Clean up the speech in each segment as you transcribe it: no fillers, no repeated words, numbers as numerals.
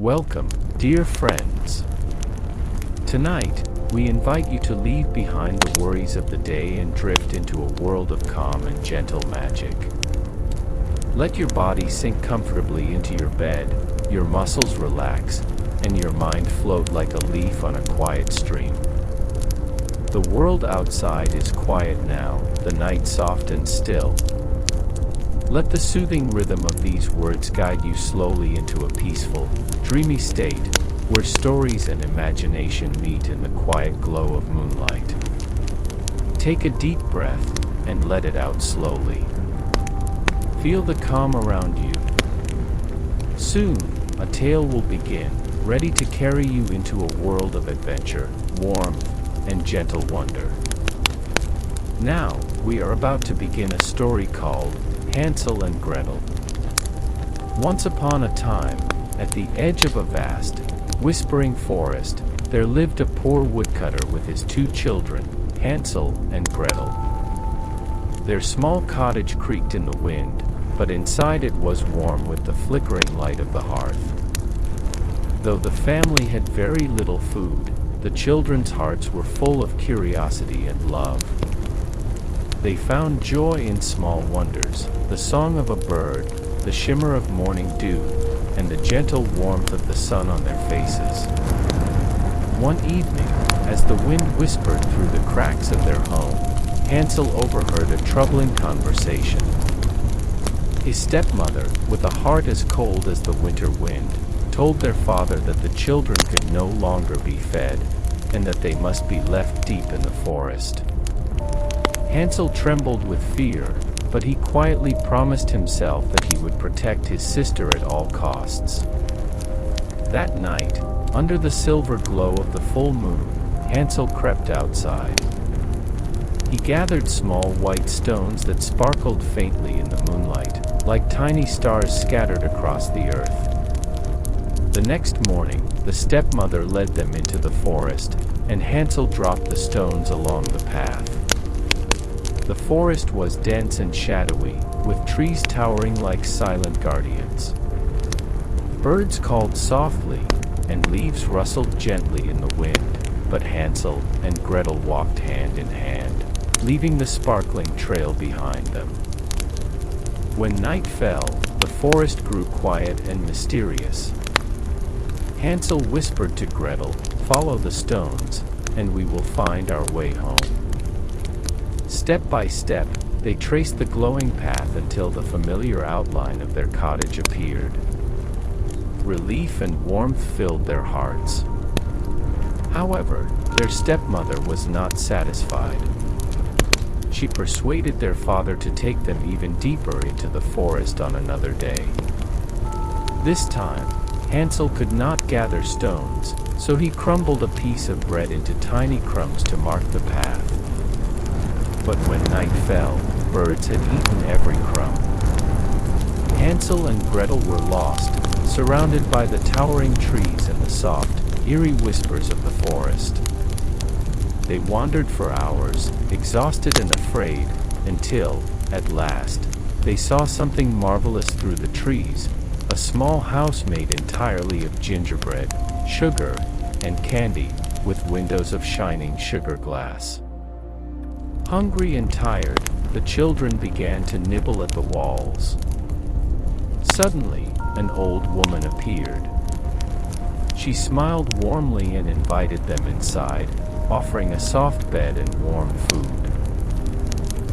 Welcome, dear friends. Tonight, we invite you to leave behind the worries of the day and drift into a world of calm and gentle magic. Let your body sink comfortably into your bed, your muscles relax, and your mind float like a leaf on a quiet stream. The world outside is quiet now, the night soft and still. Let the soothing rhythm of these words guide you slowly into a peaceful, dreamy state, where stories and imagination meet in the quiet glow of moonlight. Take a deep breath, and let it out slowly. Feel the calm around you. Soon, a tale will begin, ready to carry you into a world of adventure, warmth, and gentle wonder. Now, we are about to begin a story called Hansel and Gretel. Once upon a time, at the edge of a vast, whispering forest, there lived a poor woodcutter with his two children, Hansel and Gretel. Their small cottage creaked in the wind, but inside it was warm with the flickering light of the hearth. Though the family had very little food, the children's hearts were full of curiosity and love. They found joy in small wonders, the song of a bird, the shimmer of morning dew, and the gentle warmth of the sun on their faces. One evening, as the wind whispered through the cracks of their home, Hansel overheard a troubling conversation. His stepmother, with a heart as cold as the winter wind, told their father that the children could no longer be fed, and that they must be left deep in the forest. Hansel trembled with fear, but he quietly promised himself that he would protect his sister at all costs. That night, under the silver glow of the full moon, Hansel crept outside. He gathered small white stones that sparkled faintly in the moonlight, like tiny stars scattered across the earth. The next morning, the stepmother led them into the forest, and Hansel dropped the stones along the path. The forest was dense and shadowy, with trees towering like silent guardians. Birds called softly, and leaves rustled gently in the wind, but Hansel and Gretel walked hand in hand, leaving the sparkling trail behind them. When night fell, the forest grew quiet and mysterious. Hansel whispered to Gretel, "Follow the stones, and we will find our way home." Step by step, they traced the glowing path until the familiar outline of their cottage appeared. Relief and warmth filled their hearts. However, their stepmother was not satisfied. She persuaded their father to take them even deeper into the forest on another day. This time, Hansel could not gather stones, so he crumbled a piece of bread into tiny crumbs to mark the path. But when night fell, birds had eaten every crumb. Hansel and Gretel were lost, surrounded by the towering trees and the soft, eerie whispers of the forest. They wandered for hours, exhausted and afraid, until, at last, they saw something marvelous through the trees, a small house made entirely of gingerbread, sugar, and candy, with windows of shining sugar glass. Hungry and tired, the children began to nibble at the walls. Suddenly, an old woman appeared. She smiled warmly and invited them inside, offering a soft bed and warm food.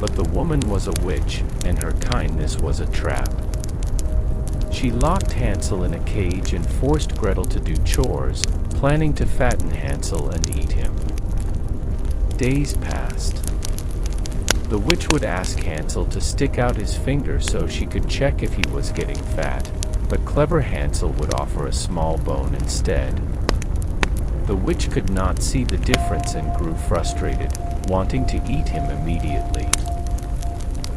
But the woman was a witch, and her kindness was a trap. She locked Hansel in a cage and forced Gretel to do chores, planning to fatten Hansel and eat him. Days passed. The witch would ask Hansel to stick out his finger so she could check if he was getting fat, but clever Hansel would offer a small bone instead. The witch could not see the difference and grew frustrated, wanting to eat him immediately.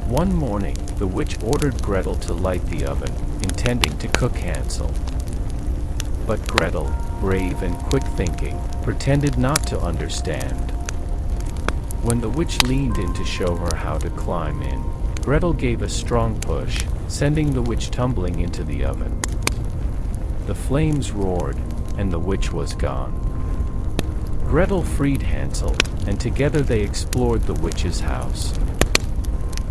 One morning, the witch ordered Gretel to light the oven, intending to cook Hansel. But Gretel, brave and quick-thinking, pretended not to understand. When the witch leaned in to show her how to climb in, Gretel gave a strong push, sending the witch tumbling into the oven. the flames roared, and the witch was gone. Gretel freed Hansel, and together they explored the witch's house.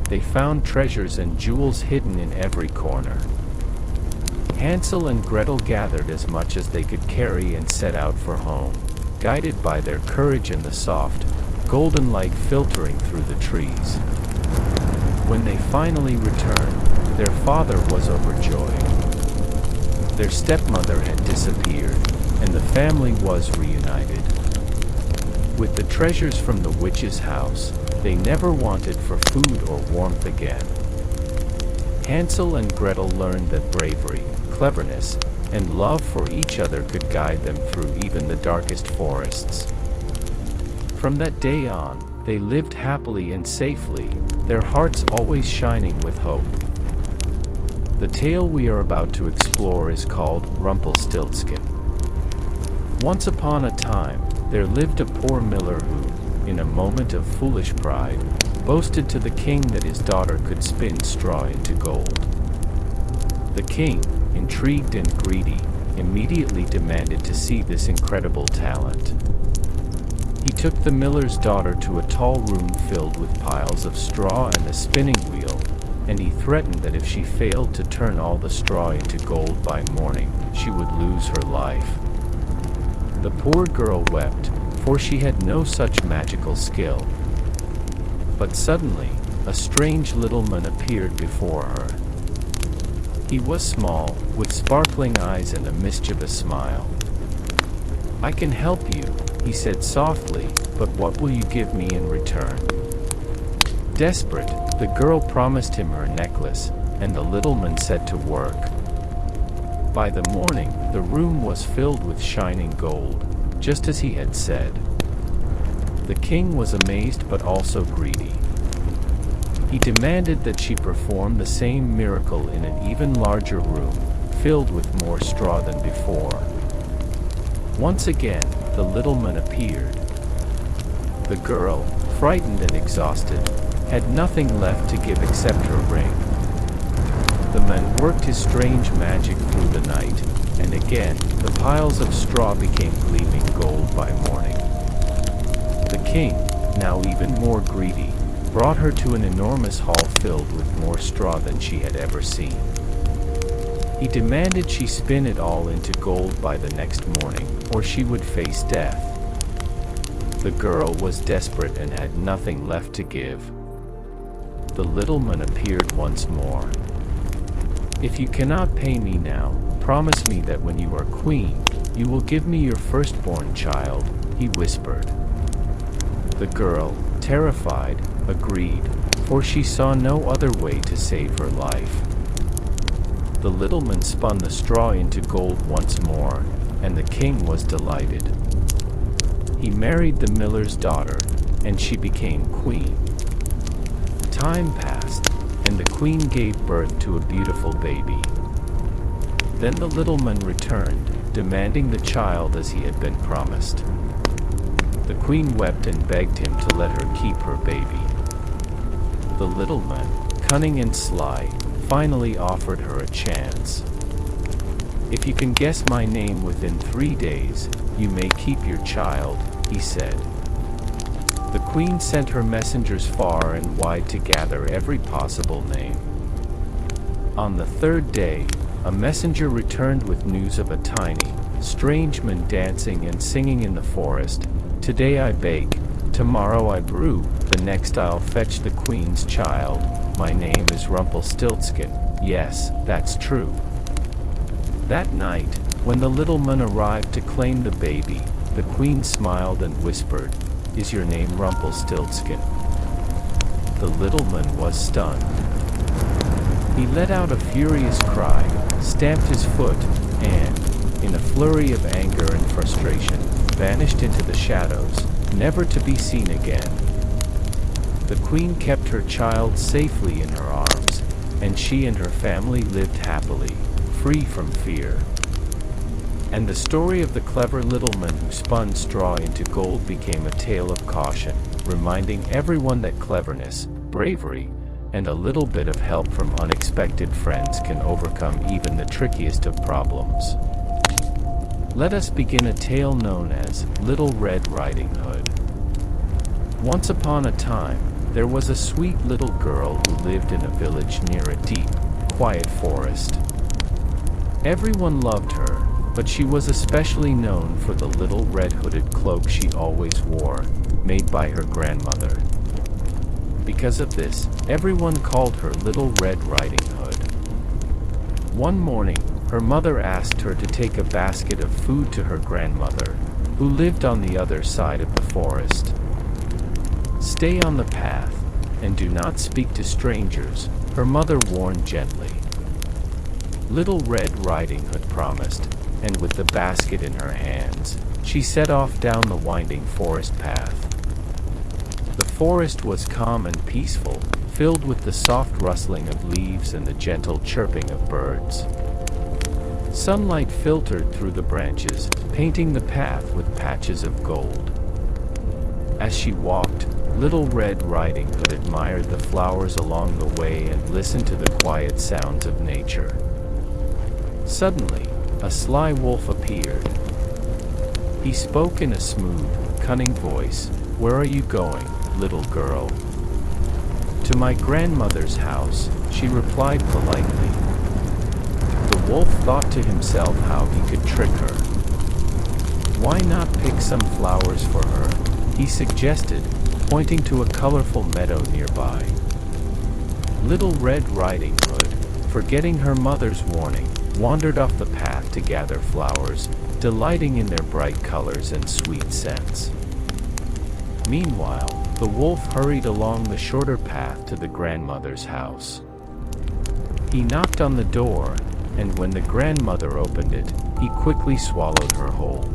They found treasures and jewels hidden in every corner. Hansel and Gretel gathered as much as they could carry and set out for home, guided by their courage and the soft, golden light filtering through the trees. When they finally returned, their father was overjoyed. Their stepmother had disappeared, and the family was reunited. With the treasures from the witch's house, they never wanted for food or warmth again. Hansel and Gretel learned that bravery, cleverness, and love for each other could guide them through even the darkest forests. From that day on, they lived happily and safely, their hearts always shining with hope. The tale we are about to explore is called Rumpelstiltskin. Once upon a time, there lived a poor miller who, in a moment of foolish pride, boasted to the king that his daughter could spin straw into gold. The king, intrigued and greedy, immediately demanded to see this incredible talent. He took the miller's daughter to a tall room filled with piles of straw and a spinning wheel, and he threatened that if she failed to turn all the straw into gold by morning, she would lose her life. The poor girl wept, for she had no such magical skill. But suddenly, a strange little man appeared before her. He was small, with sparkling eyes and a mischievous smile. "I can help you," he said softly, "but what will you give me in return?" Desperate, the girl promised him her necklace, and the little man set to work. By the morning, the room was filled with shining gold, just as he had said. The king was amazed but also greedy. He demanded that she perform the same miracle in an even larger room, filled with more straw than before. Once again, the little man appeared. The girl, frightened and exhausted, had nothing left to give except her ring. The man worked his strange magic through the night, and again, the piles of straw became gleaming gold by morning. The king, now even more greedy, brought her to an enormous hall filled with more straw than she had ever seen. He demanded she spin it all into gold by the next morning, or she would face death. The girl was desperate and had nothing left to give. The little man appeared once more. "If you cannot pay me now, promise me that when you are queen, you will give me your firstborn child," he whispered. The girl, terrified, agreed, for she saw no other way to save her life. The little man spun the straw into gold once more, and the king was delighted. He married the miller's daughter, and she became queen. Time passed, and the queen gave birth to a beautiful baby. Then the little man returned, demanding the child as he had been promised. The queen wept and begged him to let her keep her baby. The little man, cunning and sly, finally offered her a chance. "If you can guess my name within 3 days, you may keep your child," he said. The queen sent her messengers far and wide to gather every possible name. On the 3rd day, a messenger returned with news of a tiny, strange man dancing and singing in the forest. "Today I bake, tomorrow I brew, the next I'll fetch the queen's child. My name is Rumpelstiltskin. Yes, that's true." That night, when the little man arrived to claim the baby, the queen smiled and whispered, "Is your name Rumpelstiltskin?" The little man was stunned. He let out a furious cry, stamped his foot, and, in a flurry of anger and frustration, vanished into the shadows, never to be seen again. The queen kept her child safely in her arms, and she and her family lived happily, free from fear. And the story of the clever little man who spun straw into gold became a tale of caution, reminding everyone that cleverness, bravery, and a little bit of help from unexpected friends can overcome even the trickiest of problems. Let us begin a tale known as Little Red Riding Hood. Once upon a time, there was a sweet little girl who lived in a village near a deep, quiet forest. Everyone loved her, but she was especially known for the little red-hooded cloak she always wore, made by her grandmother. Because of this, everyone called her Little Red Riding Hood. One morning, her mother asked her to take a basket of food to her grandmother, who lived on the other side of the forest. "Stay on the path, and do not speak to strangers," her mother warned gently. Little Red Riding Hood promised, and with the basket in her hands, she set off down the winding forest path. The forest was calm and peaceful, filled with the soft rustling of leaves and the gentle chirping of birds. Sunlight filtered through the branches, painting the path with patches of gold. As she walked, Little Red Riding Hood admired the flowers along the way and listened to the quiet sounds of nature. Suddenly, a sly wolf appeared. He spoke in a smooth, cunning voice. "Where are you going, little girl?" "To my grandmother's house," she replied politely. The wolf thought to himself how he could trick her. "Why not pick some flowers for her?" he suggested, pointing to a colorful meadow nearby. Little Red Riding Hood, forgetting her mother's warning, wandered off the path to gather flowers, delighting in their bright colors and sweet scents. Meanwhile, the wolf hurried along the shorter path to the grandmother's house. He knocked on the door, and when the grandmother opened it, he quickly swallowed her whole.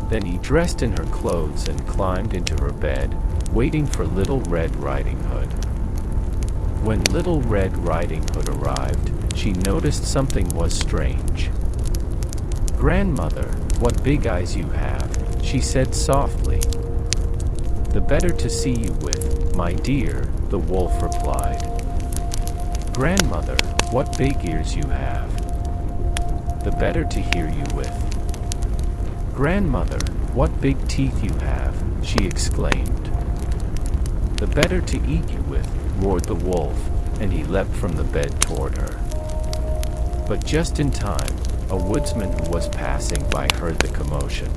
Then he dressed in her clothes and climbed into her bed, waiting for Little Red Riding Hood. When Little Red Riding Hood arrived, she noticed something was strange. "Grandmother, what big eyes you have," she said softly. "The better to see you with, my dear," the wolf replied. "Grandmother, what big ears you have. The better to hear you with." "Grandmother, what big teeth you have," she exclaimed. "The better to eat you with," roared the wolf, and he leapt from the bed toward her. But just in time, a woodsman who was passing by heard the commotion.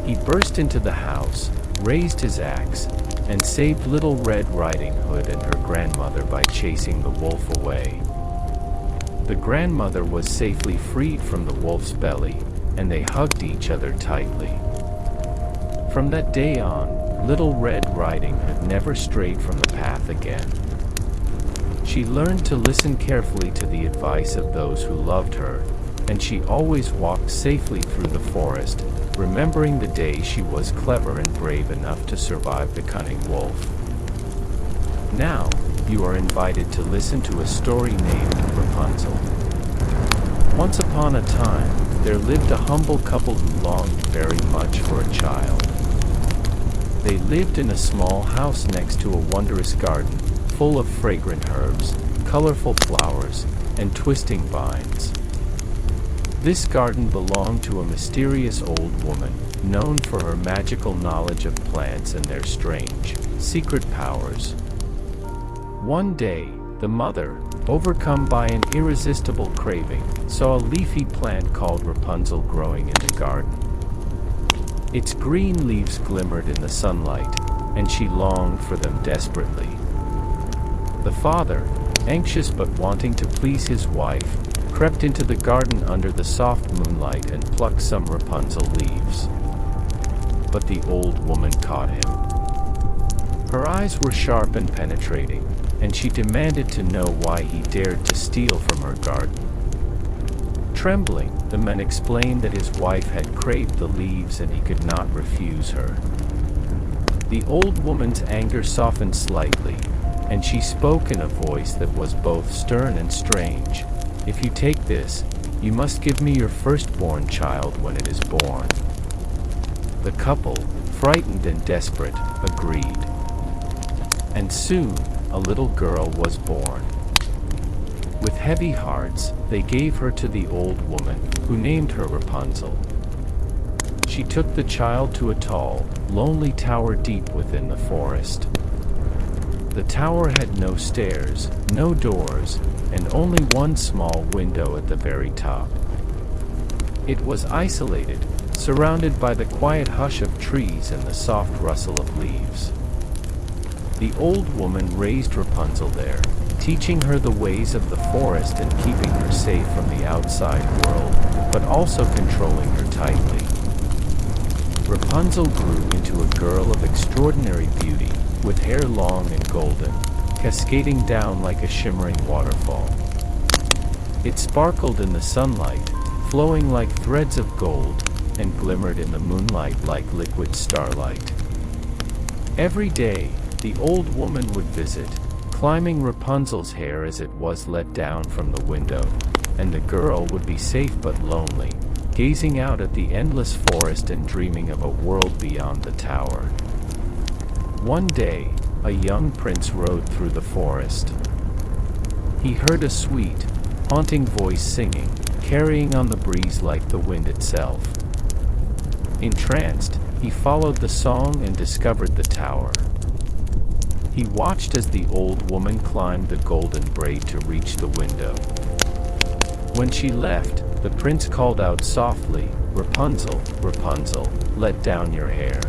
He burst into the house, raised his axe, and saved Little Red Riding Hood and her grandmother by chasing the wolf away. The grandmother was safely freed from the wolf's belly, and they hugged each other tightly. From that day on, Little Red Riding Hood never strayed from the path again. She learned to listen carefully to the advice of those who loved her, and she always walked safely through the forest, remembering the day she was clever and brave enough to survive the cunning wolf. Now, you are invited to listen to a story named Rapunzel. Once upon a time, there lived a humble couple who longed very much for a child. They lived in a small house next to a wondrous garden, full of fragrant herbs, colorful flowers, and twisting vines. This garden belonged to a mysterious old woman, known for her magical knowledge of plants and their strange, secret powers. One day, the mother, overcome by an irresistible craving, saw a leafy plant called Rapunzel growing in the garden. Its green leaves glimmered in the sunlight, and she longed for them desperately. The father, anxious but wanting to please his wife, crept into the garden under the soft moonlight and plucked some Rapunzel leaves. But the old woman caught him. Her eyes were sharp and penetrating, and she demanded to know why he dared to steal from her garden. Trembling, the man explained that his wife had craved the leaves and he could not refuse her. The old woman's anger softened slightly, and she spoke in a voice that was both stern and strange. "If you take this, you must give me your firstborn child when it is born." The couple, frightened and desperate, agreed. And soon, a little girl was born. With heavy hearts, they gave her to the old woman, who named her Rapunzel. She took the child to a tall, lonely tower deep within the forest. The tower had no stairs, no doors, and only one small window at the very top. It was isolated, surrounded by the quiet hush of trees and the soft rustle of leaves. The old woman raised Rapunzel there, teaching her the ways of the forest and keeping her safe from the outside world, but also controlling her tightly. Rapunzel grew into a girl of extraordinary beauty, with hair long and golden, cascading down like a shimmering waterfall. It sparkled in the sunlight, flowing like threads of gold, and glimmered in the moonlight like liquid starlight. Every day, the old woman would visit, climbing Rapunzel's hair as it was let down from the window, and the girl would be safe but lonely, gazing out at the endless forest and dreaming of a world beyond the tower. One day, a young prince rode through the forest. He heard a sweet, haunting voice singing, carrying on the breeze like the wind itself. Entranced, he followed the song and discovered the tower. He watched as the old woman climbed the golden braid to reach the window. When she left, the prince called out softly, "Rapunzel, Rapunzel, let down your hair."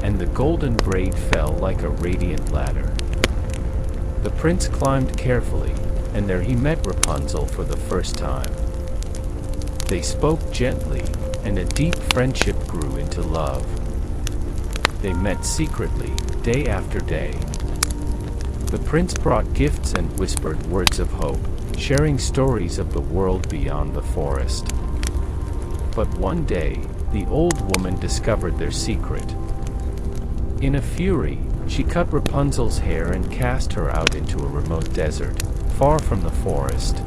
And the golden braid fell like a radiant ladder. The prince climbed carefully, and there he met Rapunzel for the first time. They spoke gently, and a deep friendship grew into love. They met secretly, day after day. The prince brought gifts and whispered words of hope, sharing stories of the world beyond the forest. But one day, the old woman discovered their secret. In a fury, she cut Rapunzel's hair and cast her out into a remote desert, far from the forest.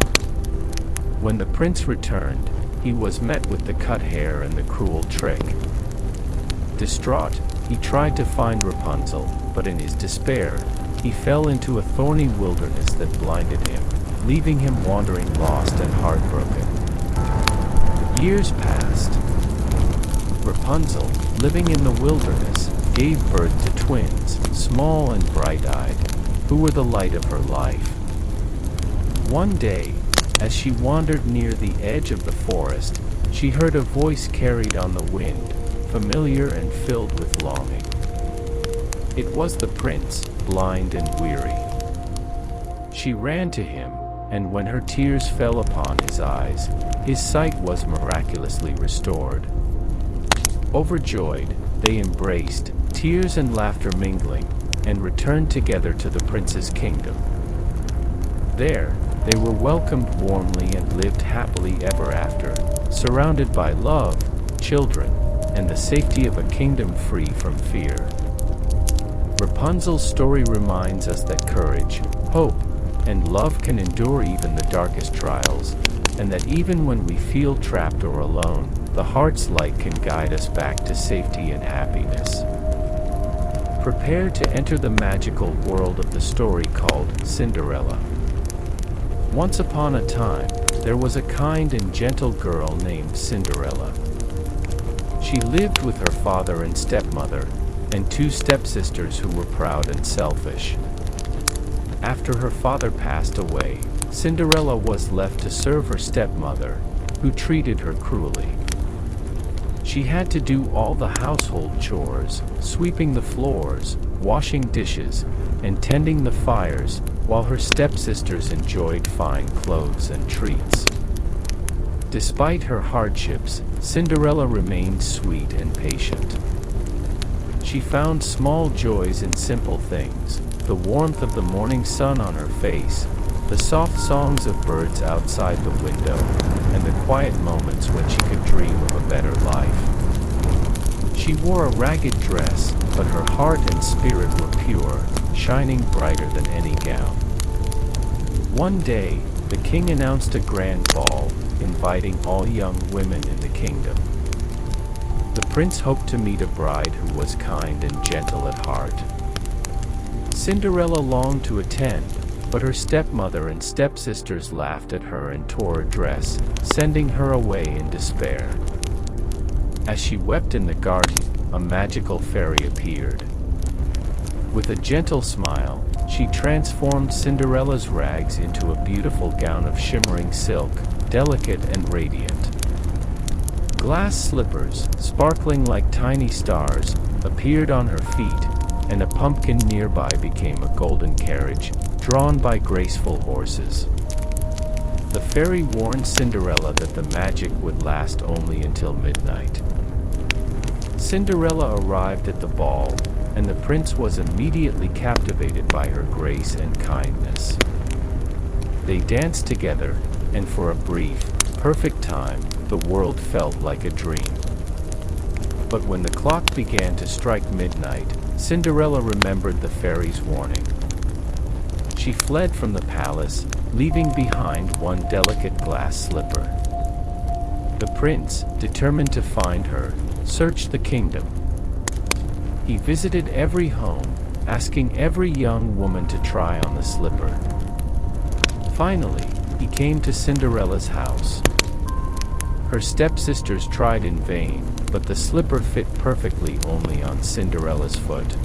When the prince returned, he was met with the cut hair and the cruel trick. Distraught, he tried to find Rapunzel, but in his despair, he fell into a thorny wilderness that blinded him, leaving him wandering lost and heartbroken. Years passed. Rapunzel, living in the wilderness, gave birth to twins, small and bright-eyed, who were the light of her life. One day, as she wandered near the edge of the forest, she heard a voice carried on the wind, familiar and filled with longing. It was the prince, blind and weary. She ran to him, and when her tears fell upon his eyes, his sight was miraculously restored. Overjoyed, they embraced, tears and laughter mingling, and returned together to the prince's kingdom. There, they were welcomed warmly and lived happily ever after, surrounded by love, children, and the safety of a kingdom free from fear. Rapunzel's story reminds us that courage, hope, and love can endure even the darkest trials, and that even when we feel trapped or alone, the heart's light can guide us back to safety and happiness. Prepare to enter the magical world of the story called Cinderella. Once upon a time, there was a kind and gentle girl named Cinderella. She lived with her father and stepmother, and two stepsisters who were proud and selfish. After her father passed away, Cinderella was left to serve her stepmother, who treated her cruelly. She had to do all the household chores, sweeping the floors, washing dishes, and tending the fires, while her stepsisters enjoyed fine clothes and treats. Despite her hardships, Cinderella remained sweet and patient. She found small joys in simple things, the warmth of the morning sun on her face, the soft songs of birds outside the window, and the quiet moments when she could dream of a better life. She wore a ragged dress, but her heart and spirit were pure, shining brighter than any gown. One day, the king announced a grand ball, inviting all young women in the kingdom. The prince hoped to meet a bride who was kind and gentle at heart. Cinderella longed to attend, But her stepmother and stepsisters laughed at her and tore her dress, sending her away in despair. As she wept in the garden, a magical fairy appeared. With a gentle smile, she transformed Cinderella's rags into a beautiful gown of shimmering silk, delicate and radiant. Glass slippers, sparkling like tiny stars, appeared on her feet, and a pumpkin nearby became a golden carriage, drawn by graceful horses. The fairy warned Cinderella that the magic would last only until midnight. Cinderella arrived at the ball, and the prince was immediately captivated by her grace and kindness. They danced together, and for a brief, perfect time, the world felt like a dream. But when the clock began to strike midnight, Cinderella remembered the fairy's warning. She fled from the palace, leaving behind one delicate glass slipper. The prince, determined to find her, searched the kingdom. He visited every home, asking every young woman to try on the slipper. Finally, he came to Cinderella's house. Her stepsisters tried in vain, but the slipper fit perfectly only on Cinderella's foot.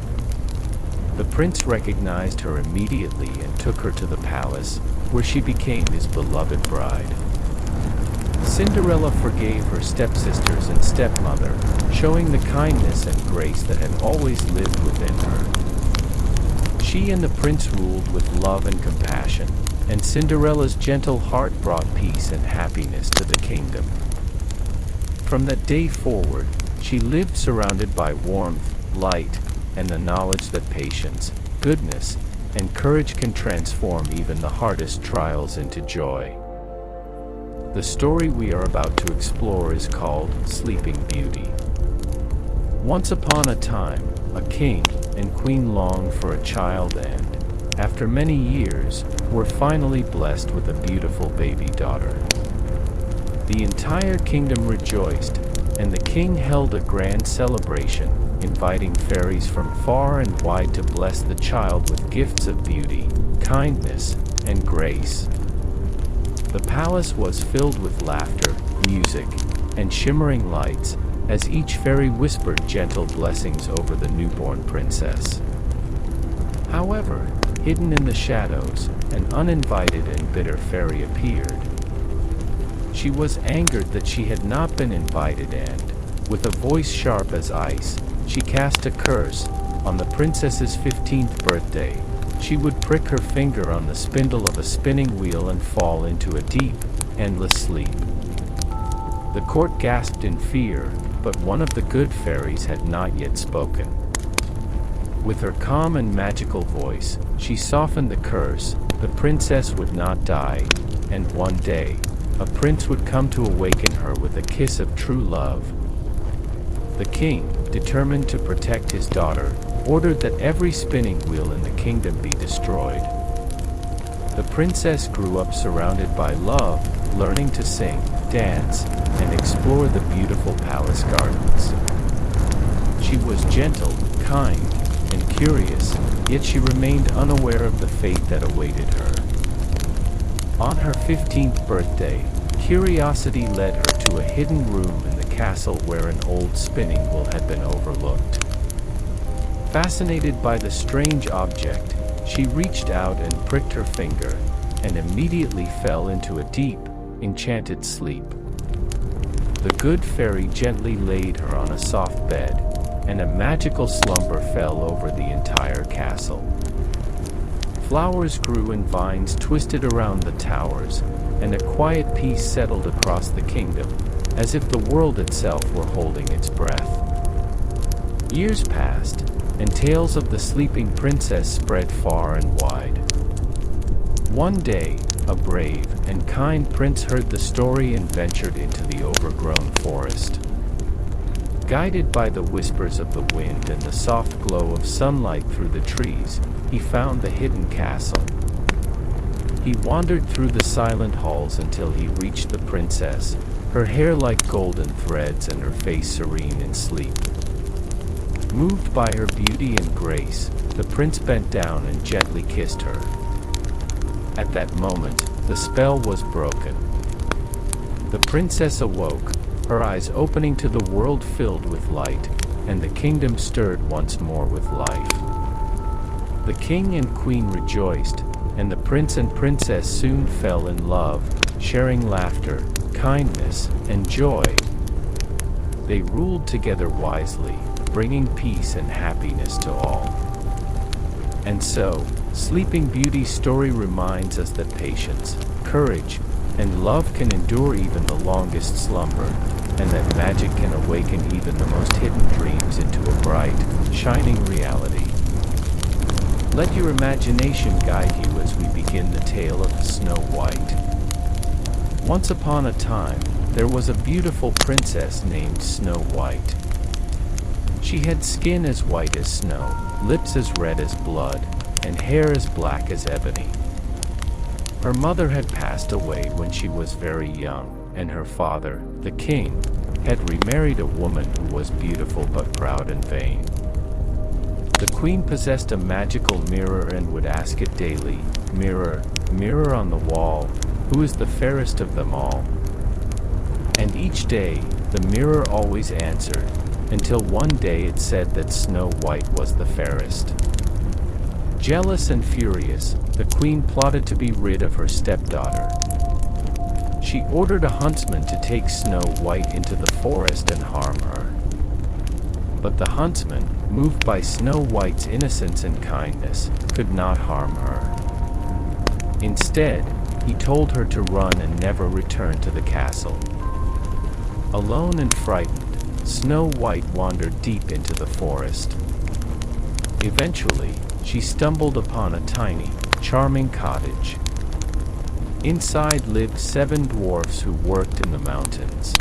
The prince recognized her immediately and took her to the palace, where she became his beloved bride. Cinderella forgave her stepsisters and stepmother, showing the kindness and grace that had always lived within her. She and the prince ruled with love and compassion, and Cinderella's gentle heart brought peace and happiness to the kingdom. From that day forward, she lived surrounded by warmth, light, and the knowledge that patience, goodness, and courage can transform even the hardest trials into joy. The story we are about to explore is called Sleeping Beauty. Once upon a time, a king and queen longed for a child and, after many years, were finally blessed with a beautiful baby daughter. The entire kingdom rejoiced, and the king held a grand celebration, inviting fairies from far and wide to bless the child with gifts of beauty, kindness, and grace. The palace was filled with laughter, music, and shimmering lights, as each fairy whispered gentle blessings over the newborn princess. However, hidden in the shadows, an uninvited and bitter fairy appeared. She was angered that she had not been invited and, with a voice sharp as ice, she cast a curse. On the princess's 15th birthday, she would prick her finger on the spindle of a spinning wheel and fall into a deep, endless sleep. The court gasped in fear, but one of the good fairies had not yet spoken. With her calm and magical voice, she softened the curse. The princess would not die, and one day, a prince would come to awaken her with a kiss of true love. The king, determined to protect his daughter, ordered that every spinning wheel in the kingdom be destroyed. The princess grew up surrounded by love, learning to sing, dance, and explore the beautiful palace gardens. She was gentle, kind, and curious, yet she remained unaware of the fate that awaited her. On her 15th birthday, curiosity led her to a hidden room in the castle where an old spinning wheel had been overlooked. Fascinated by the strange object, she reached out and pricked her finger, and immediately fell into a deep, enchanted sleep. The good fairy gently laid her on a soft bed, and a magical slumber fell over the entire castle. Flowers grew and vines twisted around the towers, and a quiet peace settled across the kingdom, as if the world itself were holding its breath. Years passed, and tales of the sleeping princess spread far and wide. One day, a brave and kind prince heard the story and ventured into the overgrown forest. Guided by the whispers of the wind and the soft glow of sunlight through the trees, he found the hidden castle. He wandered through the silent halls until he reached the princess, her hair like golden threads and her face serene in sleep. Moved by her beauty and grace, the prince bent down and gently kissed her. At that moment, the spell was broken. The princess awoke, her eyes opening to the world filled with light, and the kingdom stirred once more with life. The king and queen rejoiced, and the prince and princess soon fell in love, sharing laughter, kindness, and joy. They ruled together wisely, bringing peace and happiness to all. And so, Sleeping Beauty's story reminds us that patience, courage, and love can endure even the longest slumber, and that magic can awaken even the most hidden dreams into a bright, shining reality. Let your imagination guide you as we begin the tale of Snow White. Once upon a time, there was a beautiful princess named Snow White. She had skin as white as snow, lips as red as blood, and hair as black as ebony. Her mother had passed away when she was very young, and her father, the king, had remarried a woman who was beautiful but proud and vain. The queen possessed a magical mirror and would ask it daily, "Mirror, mirror on the wall, who is the fairest of them all?" And each day, the mirror always answered, until one day it said that Snow White was the fairest. Jealous and furious, the queen plotted to be rid of her stepdaughter. She ordered a huntsman to take Snow White into the forest and harm her. But the huntsman, moved by Snow White's innocence and kindness, could not harm her. Instead, he told her to run and never return to the castle. Alone and frightened, Snow White wandered deep into the forest. Eventually, she stumbled upon a tiny, charming cottage. Inside lived 7 dwarfs who worked in the mountains.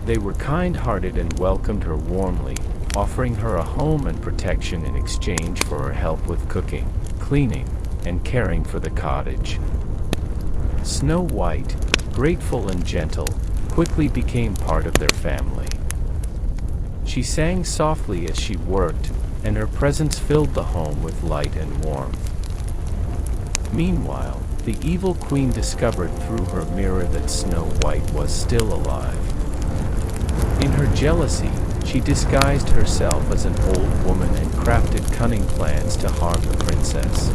They were kind-hearted and welcomed her warmly, offering her a home and protection in exchange for her help with cooking, cleaning, and caring for the cottage. Snow White, grateful and gentle, quickly became part of their family. She sang softly as she worked, and her presence filled the home with light and warmth. Meanwhile, the evil queen discovered through her mirror that Snow White was still alive. In her jealousy, she disguised herself as an old woman and crafted cunning plans to harm the princess.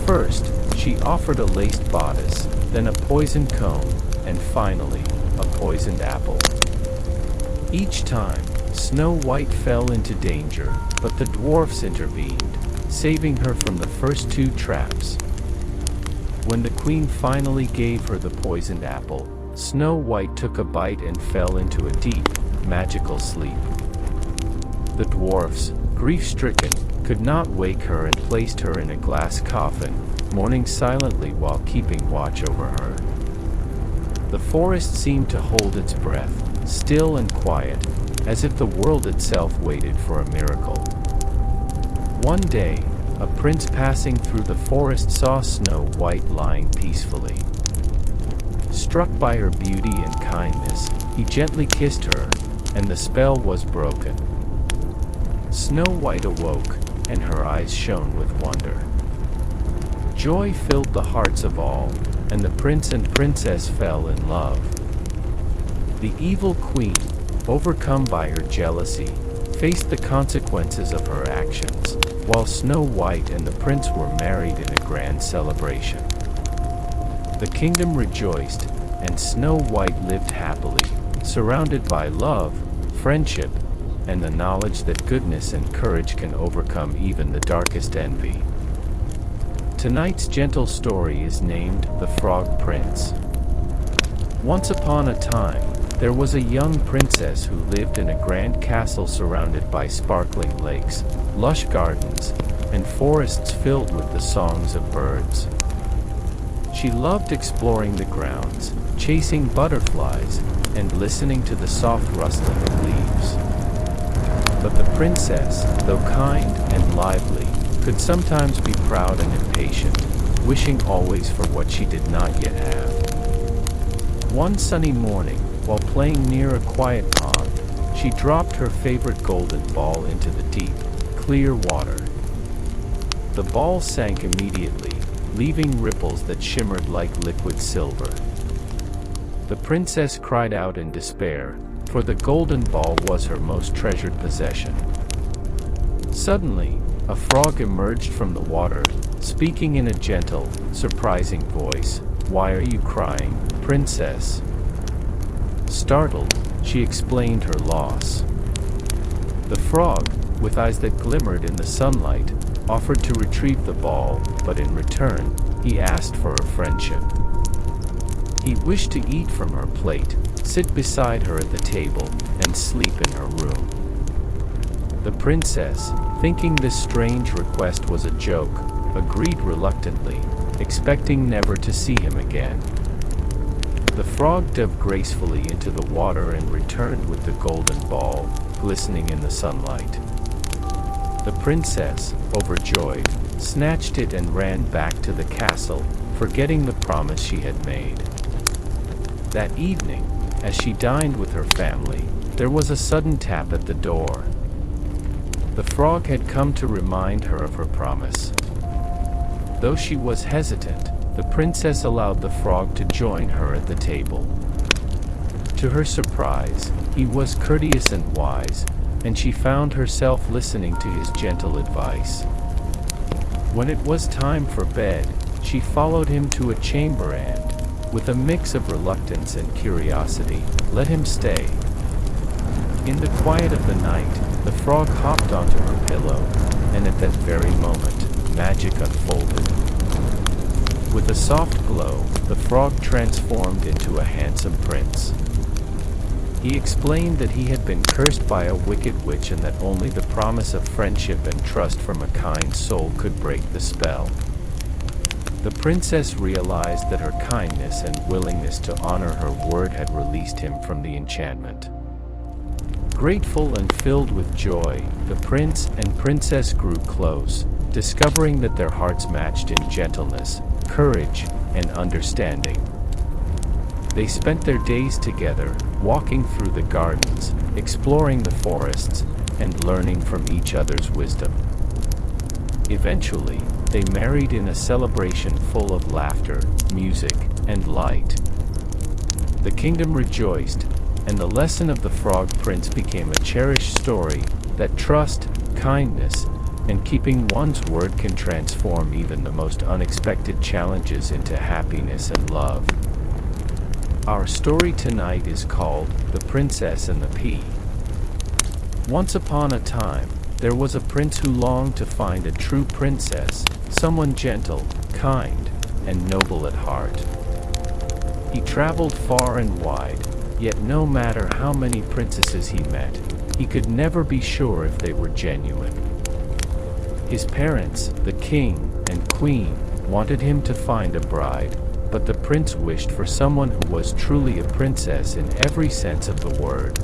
First, she offered a laced bodice, then a poisoned comb, and finally, a poisoned apple. Each time, Snow White fell into danger, but the dwarfs intervened, saving her from the first 2 traps. When the queen finally gave her the poisoned apple, Snow White took a bite and fell into a deep, magical sleep. The dwarfs, grief-stricken, could not wake her and placed her in a glass coffin, mourning silently while keeping watch over her. The forest seemed to hold its breath, still and quiet, as if the world itself waited for a miracle. One day, a prince passing through the forest saw Snow White lying peacefully. Struck by her beauty and kindness, he gently kissed her, and the spell was broken. Snow White awoke, and her eyes shone with wonder. Joy filled the hearts of all, and the prince and princess fell in love. The evil queen, overcome by her jealousy, faced the consequences of her actions, while Snow White and the prince were married in a grand celebration. The kingdom rejoiced, and Snow White lived happily, surrounded by love, friendship, and the knowledge that goodness and courage can overcome even the darkest envy. Tonight's gentle story is named The Frog Prince. Once upon a time, there was a young princess who lived in a grand castle surrounded by sparkling lakes, lush gardens, and forests filled with the songs of birds. She loved exploring the grounds, chasing butterflies, and listening to the soft rustling of leaves. But the princess, though kind and lively, could sometimes be proud and impatient, wishing always for what she did not yet have. One sunny morning, while playing near a quiet pond, she dropped her favorite golden ball into the deep, clear water. The ball sank immediately, leaving ripples that shimmered like liquid silver. The princess cried out in despair, for the golden ball was her most treasured possession. Suddenly, a frog emerged from the water, speaking in a gentle, surprising voice. "Why are you crying, princess?" Startled, she explained her loss. The frog, with eyes that glimmered in the sunlight, offered to retrieve the ball, but in return, he asked for her friendship. He wished to eat from her plate, sit beside her at the table, and sleep in her room. The princess, thinking this strange request was a joke, agreed reluctantly, expecting never to see him again. The frog dove gracefully into the water and returned with the golden ball, glistening in the sunlight. The princess, overjoyed, snatched it and ran back to the castle, forgetting the promise she had made. That evening, as she dined with her family, there was a sudden tap at the door. The frog had come to remind her of her promise. Though she was hesitant, the princess allowed the frog to join her at the table. To her surprise, he was courteous and wise, and she found herself listening to his gentle advice. When it was time for bed, she followed him to a chamber and, with a mix of reluctance and curiosity, let him stay. In the quiet of the night, the frog hopped onto her pillow, and at that very moment, magic unfolded. With a soft glow, the frog transformed into a handsome prince. He explained that he had been cursed by a wicked witch and that only the promise of friendship and trust from a kind soul could break the spell. The princess realized that her kindness and willingness to honor her word had released him from the enchantment. Grateful and filled with joy, the prince and princess grew close, discovering that their hearts matched in gentleness, courage, and understanding. They spent their days together, walking through the gardens, exploring the forests, and learning from each other's wisdom. Eventually, they married in a celebration full of laughter, music, and light. The kingdom rejoiced, and the lesson of the Frog Prince became a cherished story that trust, kindness, and keeping one's word can transform even the most unexpected challenges into happiness and love. Our story tonight is called The Princess and the Pea. Once upon a time, there was a prince who longed to find a true princess, someone gentle, kind, and noble at heart. He traveled far and wide, yet no matter how many princesses he met, he could never be sure if they were genuine. His parents, the king and queen, wanted him to find a bride, but the prince wished for someone who was truly a princess in every sense of the word.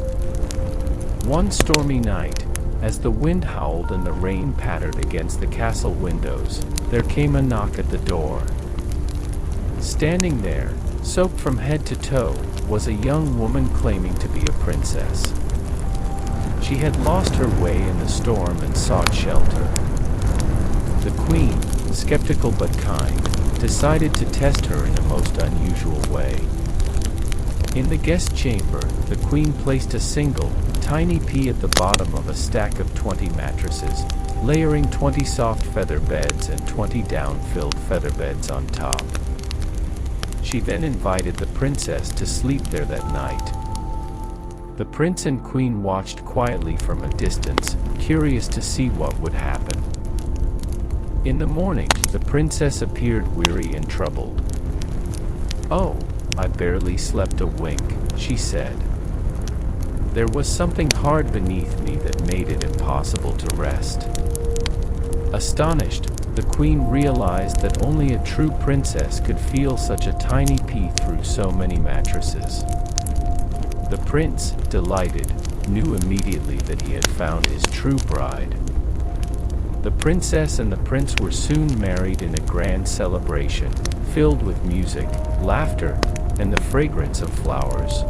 One stormy night, as the wind howled and the rain pattered against the castle windows, there came a knock at the door. Standing there, soaked from head to toe, was a young woman claiming to be a princess. She had lost her way in the storm and sought shelter. The queen, skeptical but kind, decided to test her in a most unusual way. In the guest chamber, the queen placed a single, tiny pea at the bottom of a stack of 20 mattresses, layering 20 soft feather beds and 20 down-filled feather beds on top. She then invited the princess to sleep there that night. The prince and queen watched quietly from a distance, curious to see what would happen. In the morning, the princess appeared weary and troubled. "Oh, I barely slept a wink," she said. "There was something hard beneath me that made it impossible to rest." Astonished, the queen realized that only a true princess could feel such a tiny pea through so many mattresses. The prince, delighted, knew immediately that he had found his true bride. The princess and the prince were soon married in a grand celebration, filled with music, laughter, and the fragrance of flowers.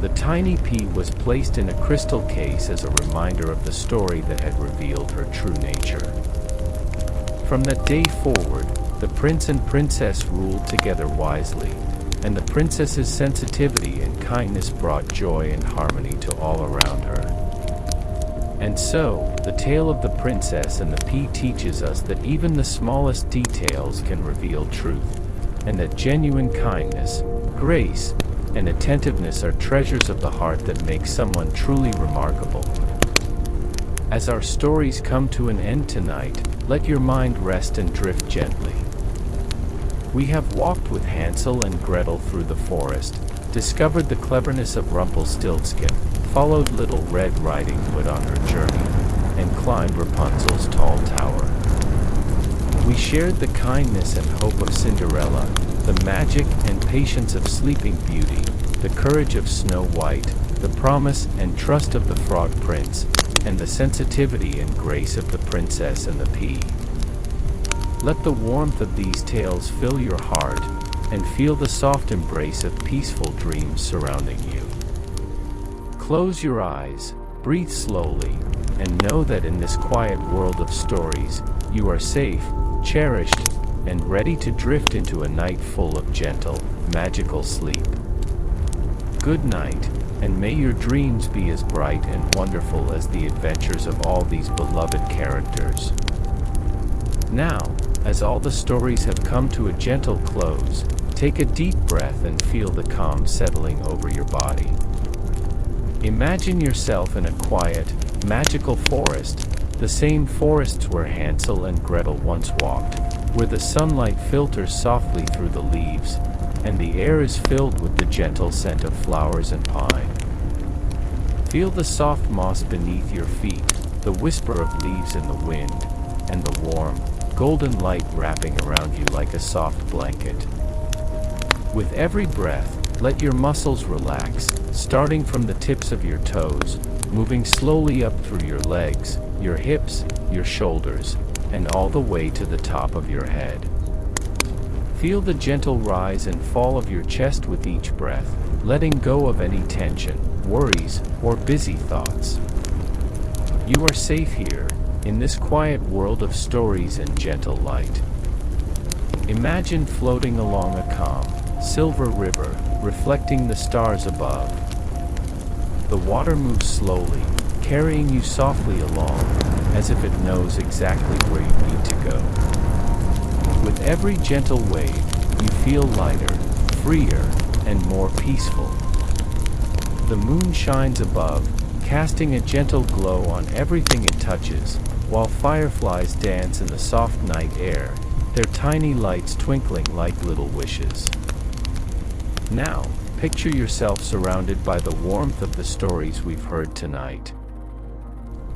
The tiny pea was placed in a crystal case as a reminder of the story that had revealed her true nature. From that day forward, the prince and princess ruled together wisely, and the princess's sensitivity and kindness brought joy and harmony to all around her. And so, the tale of the princess and the pea teaches us that even the smallest details can reveal truth, and that genuine kindness, grace, and attentiveness are treasures of the heart that make someone truly remarkable. As our stories come to an end tonight, let your mind rest and drift gently. We have walked with Hansel and Gretel through the forest, discovered the cleverness of Rumpelstiltskin, followed Little Red Riding Hood on her journey, and climbed Rapunzel's tall tower. We shared the kindness and hope of Cinderella, the magic and patience of Sleeping Beauty, the courage of Snow White, the promise and trust of the Frog Prince, and the sensitivity and grace of the princess and the pea. Let the warmth of these tales fill your heart, and feel the soft embrace of peaceful dreams surrounding you. Close your eyes, breathe slowly, and know that in this quiet world of stories, you are safe, cherished, and ready to drift into a night full of gentle, magical sleep. Good night, and may your dreams be as bright and wonderful as the adventures of all these beloved characters. Now, as all the stories have come to a gentle close, take a deep breath and feel the calm settling over your body. Imagine yourself in a quiet, magical forest, the same forests where Hansel and Gretel once walked, where the sunlight filters softly through the leaves, and the air is filled with the gentle scent of flowers and pine. Feel the soft moss beneath your feet, the whisper of leaves in the wind, and the warm, golden light wrapping around you like a soft blanket. With every breath, let your muscles relax, starting from the tips of your toes, moving slowly up through your legs, your hips, your shoulders, and all the way to the top of your head. Feel the gentle rise and fall of your chest with each breath, letting go of any tension, worries, or busy thoughts. You are safe here, in this quiet world of stories and gentle light. Imagine floating along a calm, silver river, reflecting the stars above. The water moves slowly, carrying you softly along, as if it knows exactly where you need to go. With every gentle wave, you feel lighter, freer, and more peaceful. The moon shines above, casting a gentle glow on everything it touches, while fireflies dance in the soft night air, their tiny lights twinkling like little wishes. Now, picture yourself surrounded by the warmth of the stories we've heard tonight.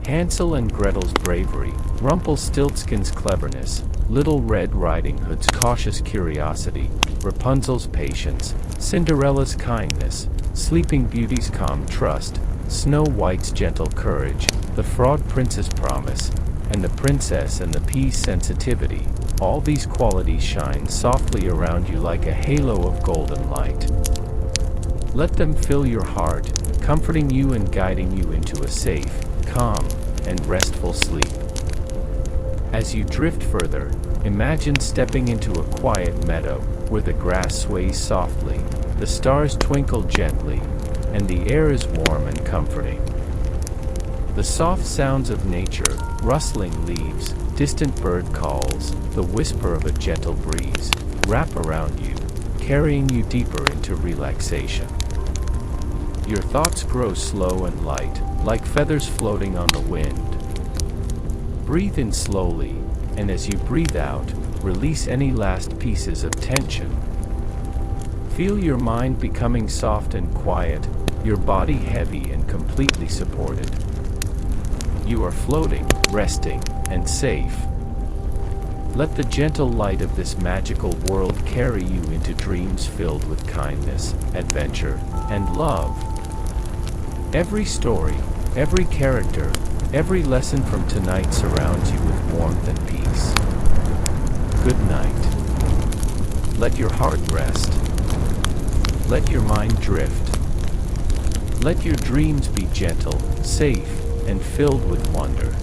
Hansel and Gretel's bravery, Rumpelstiltskin's cleverness, Little Red Riding Hood's cautious curiosity, Rapunzel's patience, Cinderella's kindness, Sleeping Beauty's calm trust, Snow White's gentle courage, the Frog Prince's promise, and the princess and the pea's sensitivity. All these qualities shine softly around you like a halo of golden light. Let them fill your heart, comforting you and guiding you into a safe, calm, and restful sleep. As you drift further, imagine stepping into a quiet meadow, where the grass sways softly, the stars twinkle gently, and the air is warm and comforting. The soft sounds of nature, rustling leaves, distant bird calls, the whisper of a gentle breeze, wrap around you, carrying you deeper into relaxation. Your thoughts grow slow and light, like feathers floating on the wind. Breathe in slowly, and as you breathe out, release any last pieces of tension. Feel your mind becoming soft and quiet, your body heavy and completely supported. You are floating, resting, and safe. Let the gentle light of this magical world carry you into dreams filled with kindness, adventure, and love. Every story, every character, every lesson from tonight surrounds you with warmth and peace. Good night. Let your heart rest. Let your mind drift. Let your dreams be gentle, safe, and filled with wonder.